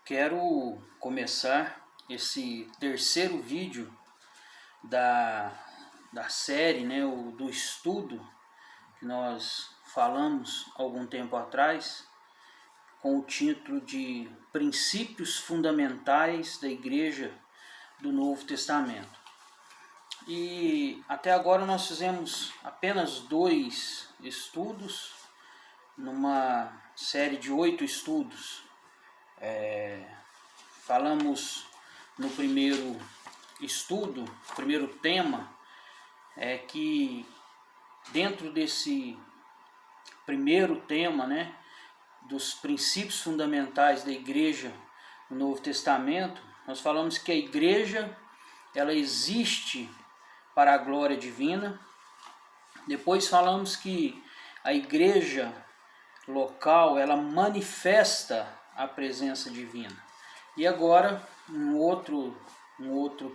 Quero começar esse terceiro vídeo da série, do estudo que nós falamos algum tempo atrás, com o título de Princípios Fundamentais da Igreja do Novo Testamento. E até agora nós fizemos apenas 2 estudos, numa série de 8 estudos. Falamos no primeiro estudo, primeiro tema, que dentro desse primeiro tema, dos princípios fundamentais da igreja no Novo Testamento, nós falamos que a igreja ela existe para a glória divina. Depois falamos que a igreja local ela manifesta a presença divina. E agora um outro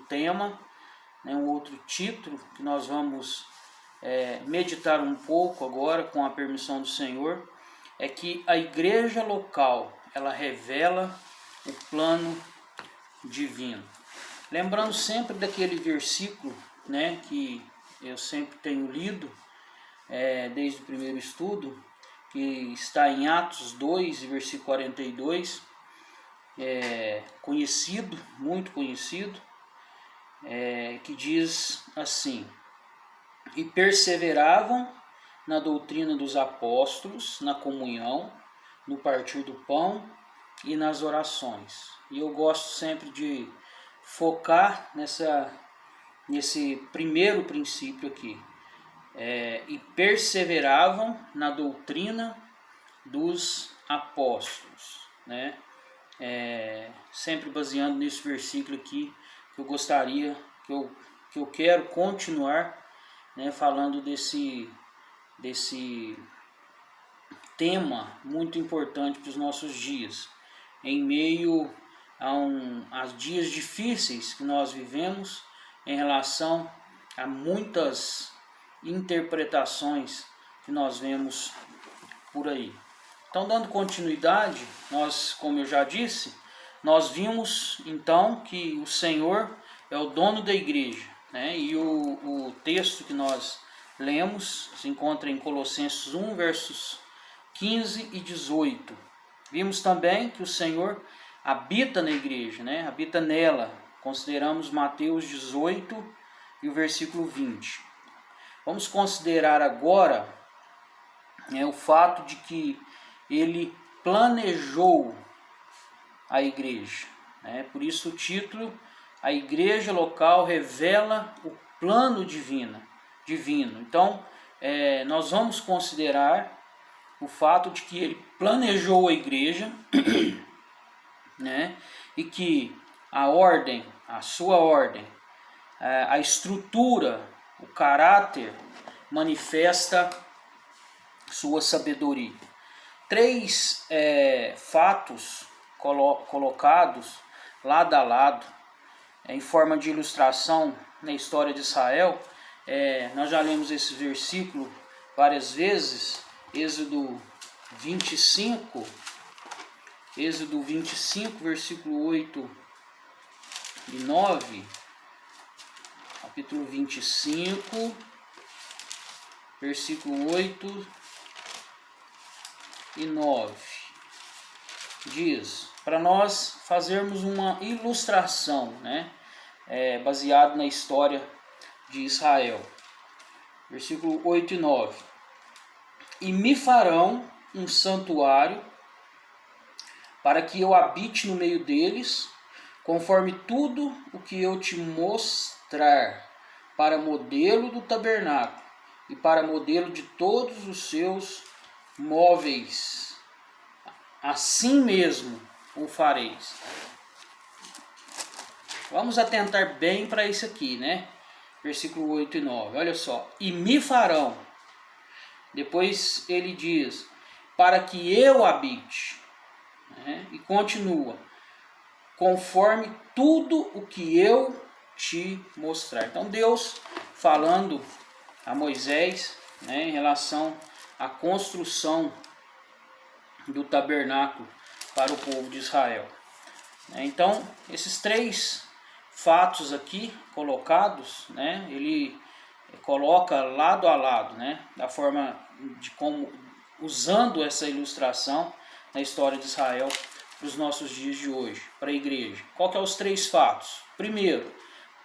tema, um outro título que nós vamos meditar um pouco agora, com a permissão do Senhor, é que a igreja local ela revela o plano divino. Lembrando sempre daquele versículo, que eu sempre tenho lido desde o primeiro estudo, que está em Atos 2, versículo 42, conhecido, muito conhecido, que diz assim: e perseveravam na doutrina dos apóstolos, na comunhão, no partir do pão e nas orações. E eu gosto sempre de focar nesse primeiro princípio aqui. E perseveravam na doutrina dos apóstolos, sempre baseando nesse versículo aqui, que eu gostaria, que eu quero continuar, falando desse tema muito importante para os nossos dias, em meio a dias difíceis que nós vivemos em relação a muitas interpretações que nós vemos por aí. Então, dando continuidade, nós, como eu já disse, nós vimos então que o Senhor é o dono da igreja, e o texto que nós lemos se encontra em Colossenses 1, versos 15 e 18. Vimos também que o Senhor habita na igreja, habita nela. Consideramos Mateus 18 e o versículo 20. Vamos considerar agora o fato de que ele planejou a igreja. Por isso o título, a igreja local revela o plano divino. Então, nós vamos considerar o fato de que ele planejou a igreja, e que a ordem, a sua ordem, a estrutura, o caráter manifesta sua sabedoria. 3 fatos colocados lado a lado, em forma de ilustração na história de Israel. Nós já lemos esse versículo várias vezes, Êxodo 25, versículo 8 e 9, capítulo 25, versículo 8 e 9, diz, para nós fazermos uma ilustração, baseado na história de Israel. Versículo 8 e 9. E me farão um santuário para que eu habite no meio deles, conforme tudo o que eu te mostrar, para modelo do tabernáculo e para modelo de todos os seus móveis. Assim mesmo o fareis. Vamos atentar bem para isso aqui, Versículo 8 e 9. Olha só. E me farão. Depois ele diz, para que eu habite. E continua, conforme tudo o que eu te mostrar. Então Deus falando a Moisés, em relação à construção do tabernáculo para o povo de Israel. Então, esses três fatos aqui colocados, né, ele coloca lado a lado, né, da forma de como, usando essa ilustração na história de Israel para os nossos dias de hoje, para a igreja. Qual que é os três fatos? Primeiro,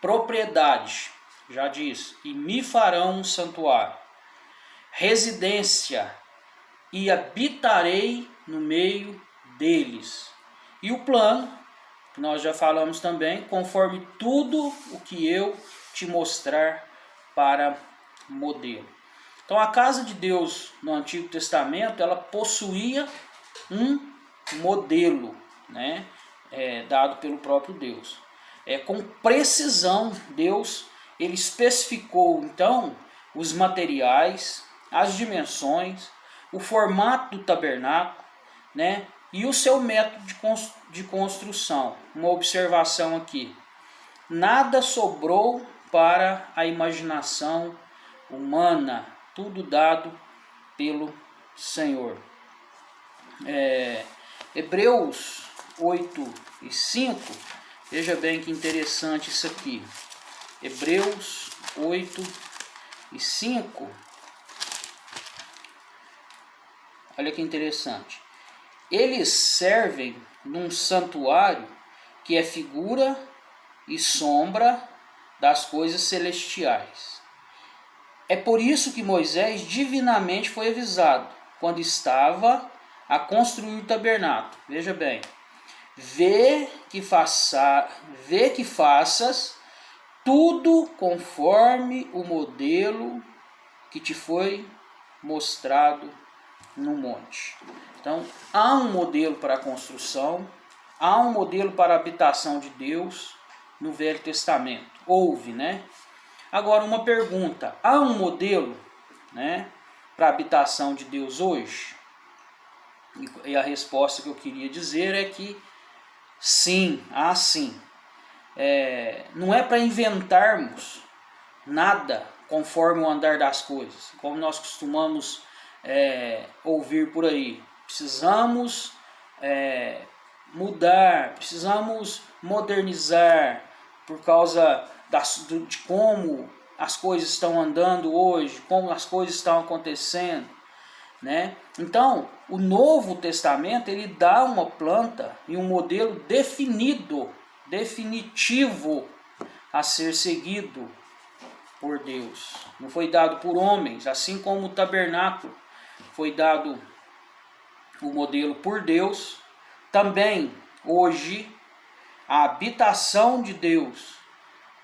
propriedade, já diz, e me farão um santuário. Residência, e habitarei no meio deles. E o plano, que nós já falamos também, conforme tudo o que eu te mostrar para modelo. Então a casa de Deus no Antigo Testamento, ela possuía um modelo, né, dado pelo próprio Deus. Com precisão, Deus ele especificou então os materiais, as dimensões, o formato do tabernáculo, né, e o seu método de construção. Uma observação aqui: nada sobrou para a imaginação humana, tudo dado pelo Senhor. Hebreus 8:5, veja bem que interessante isso aqui. Hebreus 8:5, olha que interessante. Eles servem num santuário que é figura e sombra das coisas celestiais. É por isso que Moisés divinamente foi avisado, quando estava a construir o tabernáculo. Veja bem, vê que faças tudo conforme o modelo que te foi mostrado no monte. Então, há um modelo para a construção, há um modelo para a habitação de Deus no Velho Testamento. Houve, né? Agora, uma pergunta: há um modelo, né, para a habitação de Deus hoje? E a resposta que eu queria dizer é que sim, há sim. Não é para inventarmos nada conforme o andar das coisas, como nós costumamos ouvir por aí. Precisamos mudar, precisamos modernizar por causa de como as coisas estão andando hoje, como as coisas estão acontecendo, né? Então, o Novo Testamento ele dá uma planta e um modelo definitivo a ser seguido por Deus. Não foi dado por homens, assim como o tabernáculo foi dado o modelo por Deus. Também hoje a habitação de Deus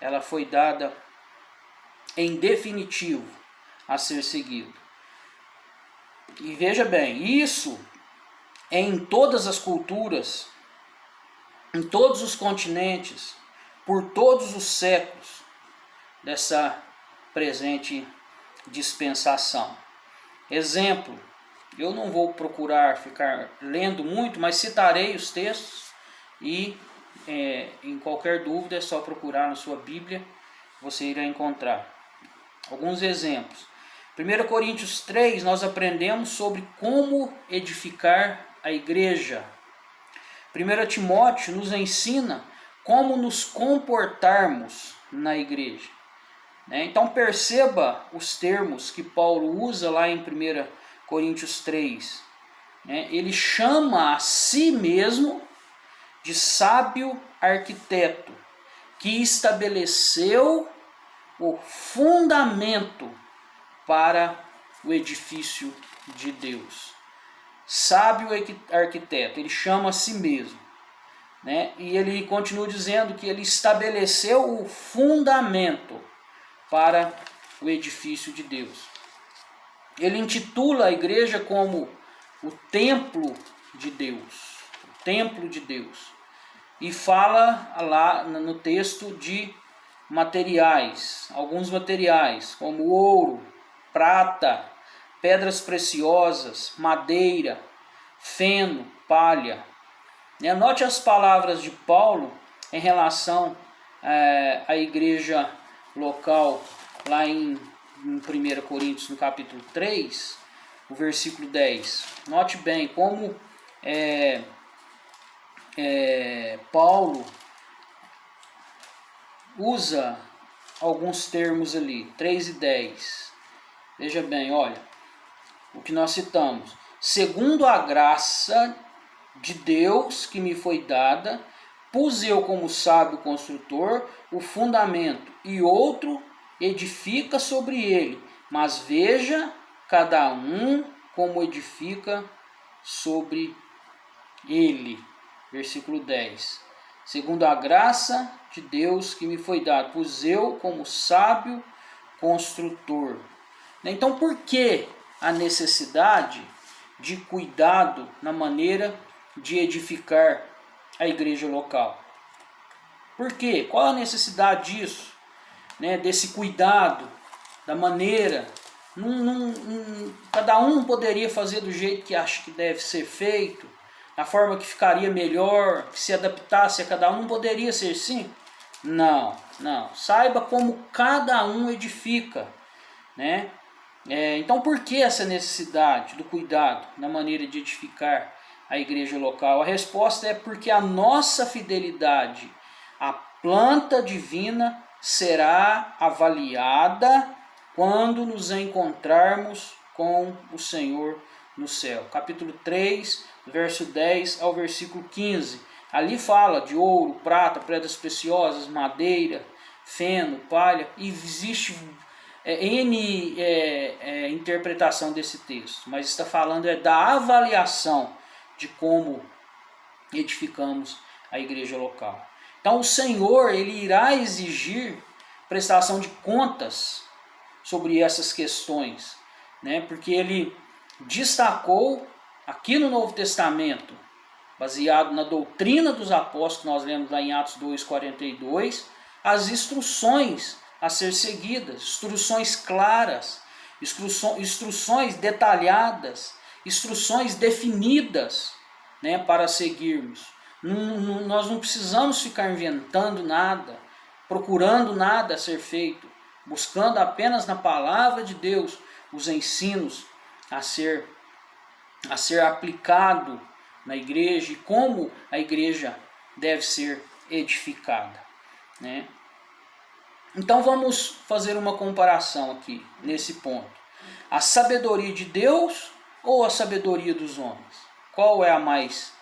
ela foi dada em definitivo a ser seguido. E veja bem, isso é em todas as culturas, em todos os continentes, por todos os séculos dessa presente dispensação. Exemplo, eu não vou procurar ficar lendo muito, mas citarei os textos e em qualquer dúvida é só procurar na sua Bíblia, você irá encontrar alguns exemplos. 1 Coríntios 3, nós aprendemos sobre como edificar a igreja. 1 Timóteo nos ensina como nos comportarmos na igreja. Então perceba os termos que Paulo usa lá em 1 Coríntios 3. Ele chama a si mesmo de sábio arquiteto, que estabeleceu o fundamento para o edifício de Deus. Sábio arquiteto, ele chama a si mesmo, né? E ele continua dizendo que ele estabeleceu o fundamento para o edifício de Deus. Ele intitula a igreja como o templo de Deus, o templo de Deus. E fala lá no texto de materiais, alguns materiais como ouro, prata, pedras preciosas, madeira, feno, palha. Note as palavras de Paulo em relação à igreja local, lá em 1 Coríntios, no capítulo 3, o versículo 10. Note bem como Paulo usa alguns termos ali, 3 e 10. Veja bem, olha, o que nós citamos. Segundo a graça de Deus que me foi dada, pus eu como sábio construtor o fundamento, e outro edifica sobre ele. Mas veja cada um como edifica sobre ele. Versículo 10. Segundo a graça de Deus que me foi dada, pus eu como sábio construtor. Então, por que a necessidade de cuidado na maneira de edificar a igreja local? Por quê? Qual a necessidade disso? Desse cuidado, da maneira. Cada um poderia fazer do jeito que acha que deve ser feito, da forma que ficaria melhor, que se adaptasse a cada um. Poderia ser assim? Não. Saiba como cada um edifica, né? Então, por que essa necessidade do cuidado na maneira de edificar a igreja local? A resposta é porque a nossa fidelidade à planta divina será avaliada quando nos encontrarmos com o Senhor no céu. Capítulo 3, verso 10 ao versículo 15. Ali fala de ouro, prata, pedras preciosas, madeira, feno, palha, e existe interpretação desse texto, mas está falando da avaliação de como edificamos a igreja local. Então o Senhor, ele irá exigir prestação de contas sobre essas questões, porque ele destacou aqui no Novo Testamento, baseado na doutrina dos apóstolos, nós lemos lá em Atos 2:42, as instruções a ser seguidas, instruções claras, instruções detalhadas, instruções definidas, para seguirmos. Nós não precisamos ficar inventando nada, procurando nada a ser feito, buscando apenas na palavra de Deus os ensinos a ser aplicado na igreja e como a igreja deve ser edificada, Então vamos fazer uma comparação aqui nesse ponto. A sabedoria de Deus ou a sabedoria dos homens? Qual é a mais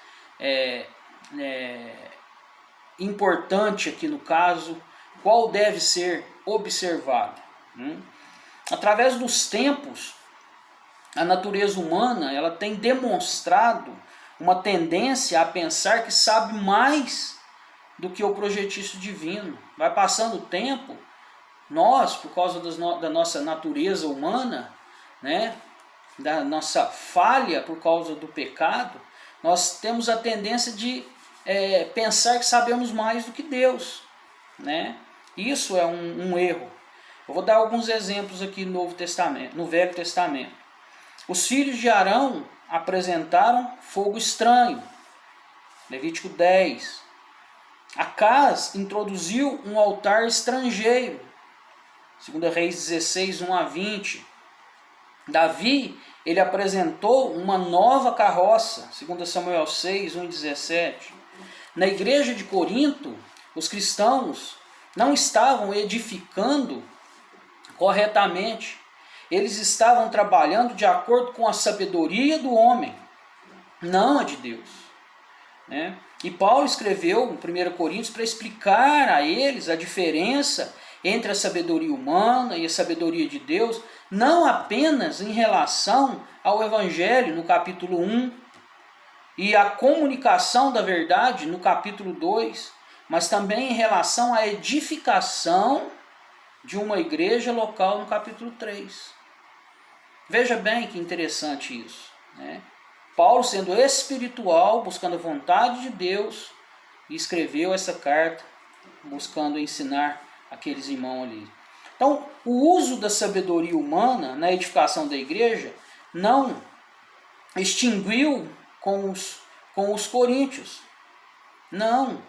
importante aqui no caso? Qual deve ser observado? Através dos tempos, a natureza humana ela tem demonstrado uma tendência a pensar que sabe mais do que o projetista divino. Vai passando o tempo, nós, por causa da nossa natureza humana, da nossa falha por causa do pecado, nós temos a tendência de pensar que sabemos mais do que Deus, Isso é um erro. Eu vou dar alguns exemplos aqui no Velho Testamento. Os filhos de Arão apresentaram fogo estranho, Levítico 10. Acás introduziu um altar estrangeiro, 2 Reis 16, 1-20. Davi, ele apresentou uma nova carroça, 2 Samuel 6, 1-17. Na igreja de Corinto, os cristãos não estavam edificando corretamente. Eles estavam trabalhando de acordo com a sabedoria do homem, não a de Deus. E Paulo escreveu em 1 Coríntios para explicar a eles a diferença entre a sabedoria humana e a sabedoria de Deus, não apenas em relação ao Evangelho, no capítulo 1, e a comunicação da verdade, no capítulo 2, mas também em relação à edificação de uma igreja local, no capítulo 3. Veja bem que interessante isso, Paulo, sendo espiritual, buscando a vontade de Deus, escreveu essa carta, buscando ensinar aqueles irmãos ali. Então, o uso da sabedoria humana na edificação da igreja não extinguiu com os coríntios. Não,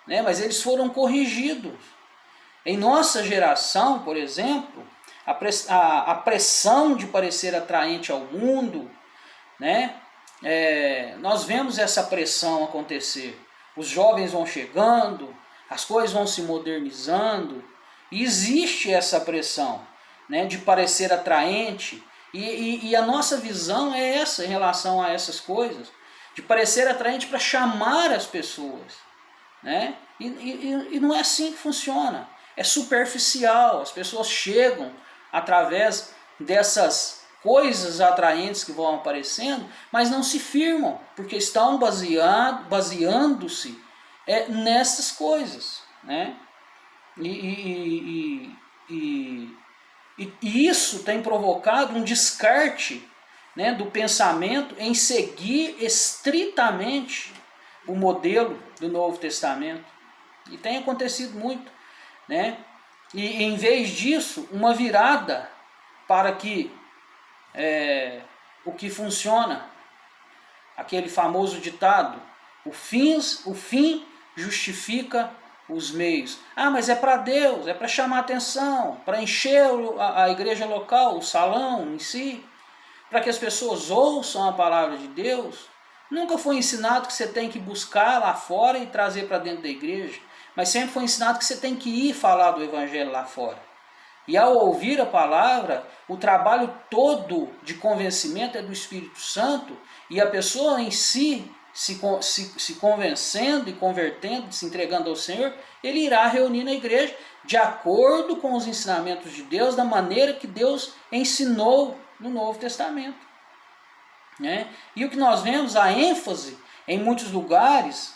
mas eles foram corrigidos. Em nossa geração, por exemplo, a pressão de parecer atraente ao mundo, nós vemos essa pressão acontecer. os jovens vão chegando, as coisas vão se modernizando, e existe essa pressão, né, de parecer atraente, e a nossa visão é essa em relação a essas coisas, de parecer atraente para chamar as pessoas, né? E não é assim que funciona, é superficial, as pessoas chegam através dessas coisas atraentes que vão aparecendo, mas não se firmam, porque estão baseando-se nessas coisas, né? E isso tem provocado um descarte, né, do pensamento em seguir estritamente o modelo do Novo Testamento. E tem acontecido muito, né? E em vez disso, uma virada para que o que funciona, aquele famoso ditado, o fim justifica os meios. Ah, mas é para Deus, é para chamar atenção, para encher a igreja local, o salão em si, para que as pessoas ouçam a palavra de Deus. Nunca foi ensinado que você tem que buscar lá fora e trazer para dentro da igreja, mas sempre foi ensinado que você tem que ir falar do evangelho lá fora. E ao ouvir a palavra, o trabalho todo de convencimento é do Espírito Santo, e a pessoa em si, se convencendo e convertendo, se entregando ao Senhor, ele irá reunir na igreja de acordo com os ensinamentos de Deus, da maneira que Deus ensinou no Novo Testamento, né? E o que nós vemos, a ênfase em muitos lugares,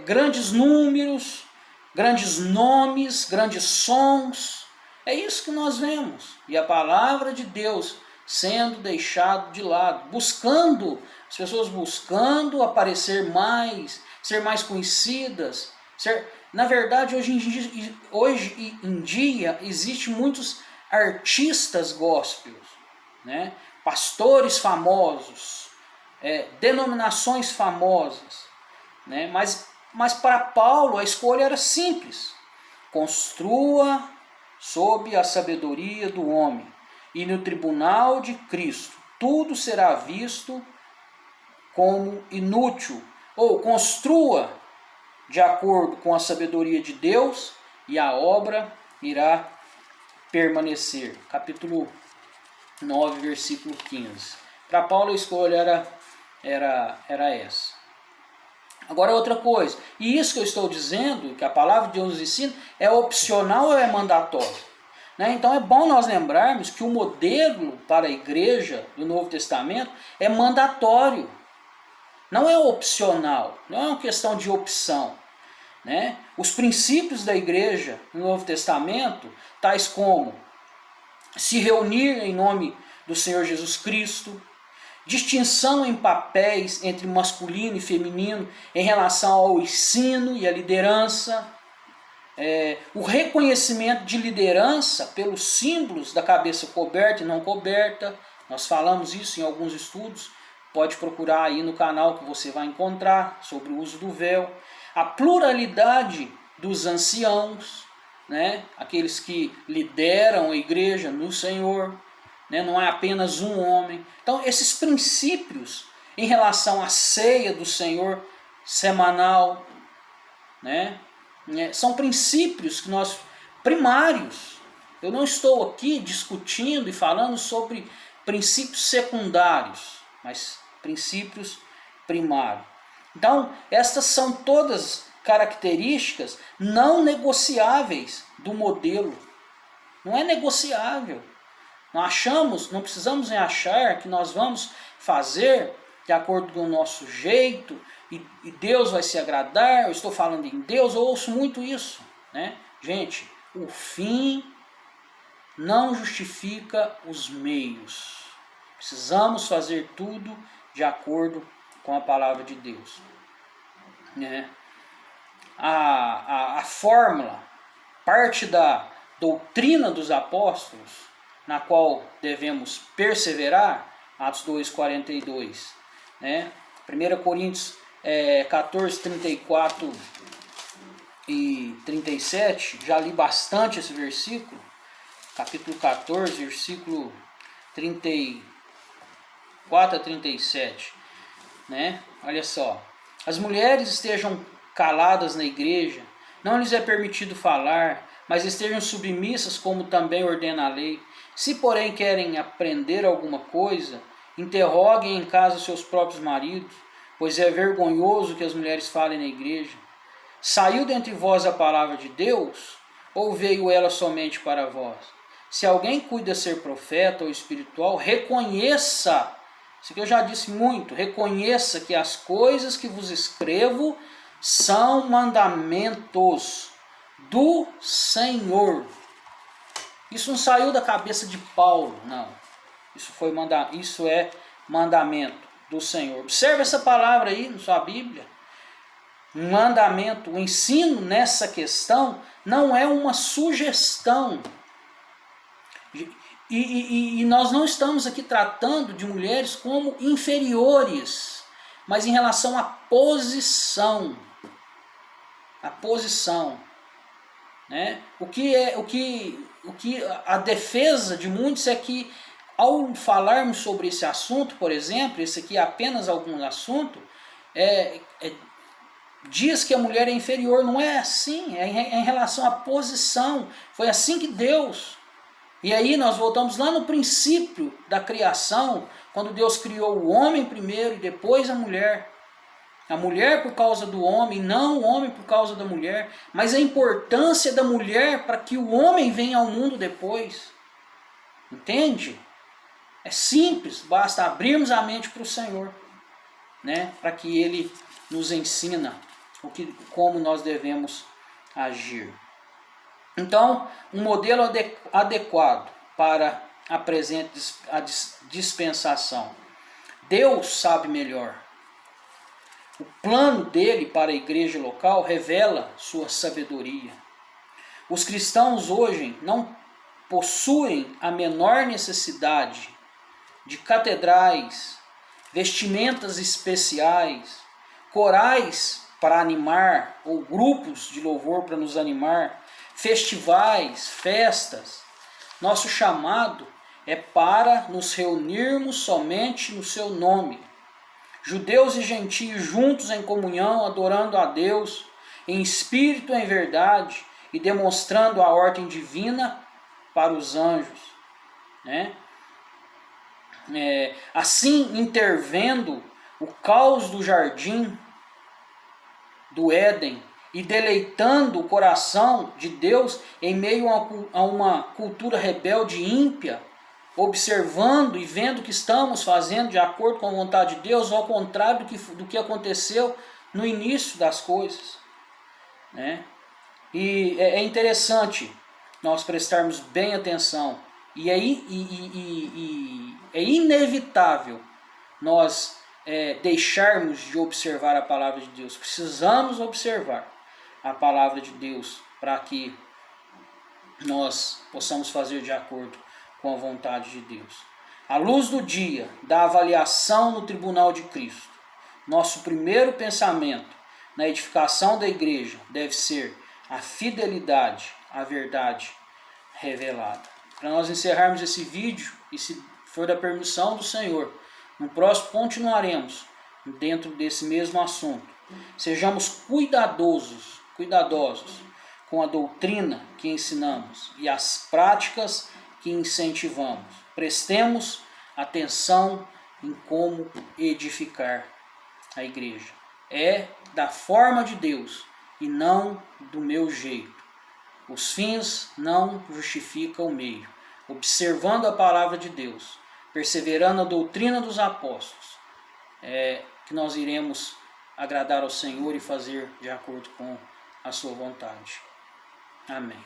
grandes números, grandes nomes, grandes sons, é isso que nós vemos. E a palavra de Deus sendo deixado de lado, as pessoas buscando aparecer mais, ser mais conhecidas. Na verdade, hoje em dia, existem muitos artistas gospels, né? Pastores famosos, denominações famosas, né? Mas para Paulo a escolha era simples: construa sob a sabedoria do homem, e no tribunal de Cristo tudo será visto como inútil, ou construa de acordo com a sabedoria de Deus e a obra irá permanecer. Capítulo 9, versículo 15. Para Paulo a escolha era essa. Agora outra coisa, e isso que eu estou dizendo, que a palavra de Deus nos ensina, é opcional ou é mandatório? Né? Então é bom nós lembrarmos que o modelo para a igreja do Novo Testamento é mandatório, não é opcional, não é uma questão de opção. Né? Os princípios da igreja no Novo Testamento, tais como se reunir em nome do Senhor Jesus Cristo, distinção em papéis entre masculino e feminino em relação ao ensino e à liderança, o reconhecimento de liderança pelos símbolos da cabeça coberta e não coberta. Nós falamos isso em alguns estudos, pode procurar aí no canal que você vai encontrar sobre o uso do véu. A pluralidade dos anciãos, né? Aqueles que lideram a igreja no Senhor, né? Não é apenas um homem. Então esses princípios em relação à ceia do Senhor semanal, né? São princípios que nós primários. Eu não estou aqui discutindo e falando sobre princípios secundários, mas princípios primários. Então, estas são todas características não negociáveis do modelo. Não é negociável. Não precisamos achar que nós vamos fazer de acordo com o nosso jeito e Deus vai se agradar. Eu estou falando em Deus, eu ouço muito isso, né? Gente, o fim não justifica os meios. Precisamos fazer tudo de acordo com a palavra de Deus, né? A fórmula, parte da doutrina dos apóstolos, na qual devemos perseverar, Atos 2,42, né? 1 Coríntios 14, 34 e 37, já li bastante esse versículo, capítulo 14, versículo 34 a 37, né? Olha só, as mulheres estejam caladas na igreja, não lhes é permitido falar, mas estejam submissas como também ordena a lei. Se porém querem aprender alguma coisa, interroguem em casa seus próprios maridos, pois é vergonhoso que as mulheres falem na igreja. Saiu dentre vós a palavra de Deus, ou veio ela somente para vós? Se alguém cuida ser profeta ou espiritual, reconheça, isso que eu já disse muito, reconheça que as coisas que vos escrevo são mandamentos do Senhor. Isso não saiu da cabeça de Paulo, não. Isso é mandamento do Senhor. Observe essa palavra aí na sua Bíblia. Um mandamento, o ensino nessa questão não é uma sugestão. E nós não estamos aqui tratando de mulheres como inferiores, mas em relação à posição. A posição. Né? O que a defesa de muitos é que, ao falarmos sobre esse assunto, por exemplo, esse aqui é apenas algum assunto, diz que a mulher é inferior. Não é assim, é em relação à posição. Foi assim que Deus... E aí nós voltamos lá no princípio da criação, quando Deus criou o homem primeiro e depois a mulher. A mulher por causa do homem, não o homem por causa da mulher. Mas a importância da mulher para que o homem venha ao mundo depois. Entende? É simples, basta abrirmos a mente para o Senhor, né? Para que Ele nos ensina como nós devemos agir. Então, um modelo adequado para a presente dispensação. Deus sabe melhor. O plano dele para a igreja local revela sua sabedoria. Os cristãos hoje não possuem a menor necessidade de catedrais, vestimentas especiais, corais para animar ou grupos de louvor para nos animar, festivais, festas. Nosso chamado é para nos reunirmos somente no seu nome. Judeus e gentios juntos em comunhão, adorando a Deus em espírito e em verdade e demonstrando a ordem divina para os anjos. Né? Assim, intervendo o caos do jardim do Éden e deleitando o coração de Deus em meio a uma cultura rebelde e ímpia, observando e vendo que estamos fazendo de acordo com a vontade de Deus, ao contrário do que aconteceu no início das coisas. Né? E é interessante nós prestarmos bem atenção, e é inevitável nós deixarmos de observar a palavra de Deus. Precisamos observar a palavra de Deus para que nós possamos fazer de acordo com a vontade de Deus. À luz do dia da avaliação no tribunal de Cristo, nosso primeiro pensamento na edificação da igreja deve ser a fidelidade à verdade revelada. Para nós encerrarmos esse vídeo, e se for da permissão do Senhor, no próximo continuaremos dentro desse mesmo assunto. Sejamos cuidadosos com a doutrina que ensinamos e as práticas que incentivamos. Prestemos atenção em como edificar a igreja. É da forma de Deus e não do meu jeito. Os fins não justificam o meio. Observando a palavra de Deus, perseverando a doutrina dos apóstolos, que nós iremos agradar ao Senhor e fazer de acordo com a sua vontade. Amém.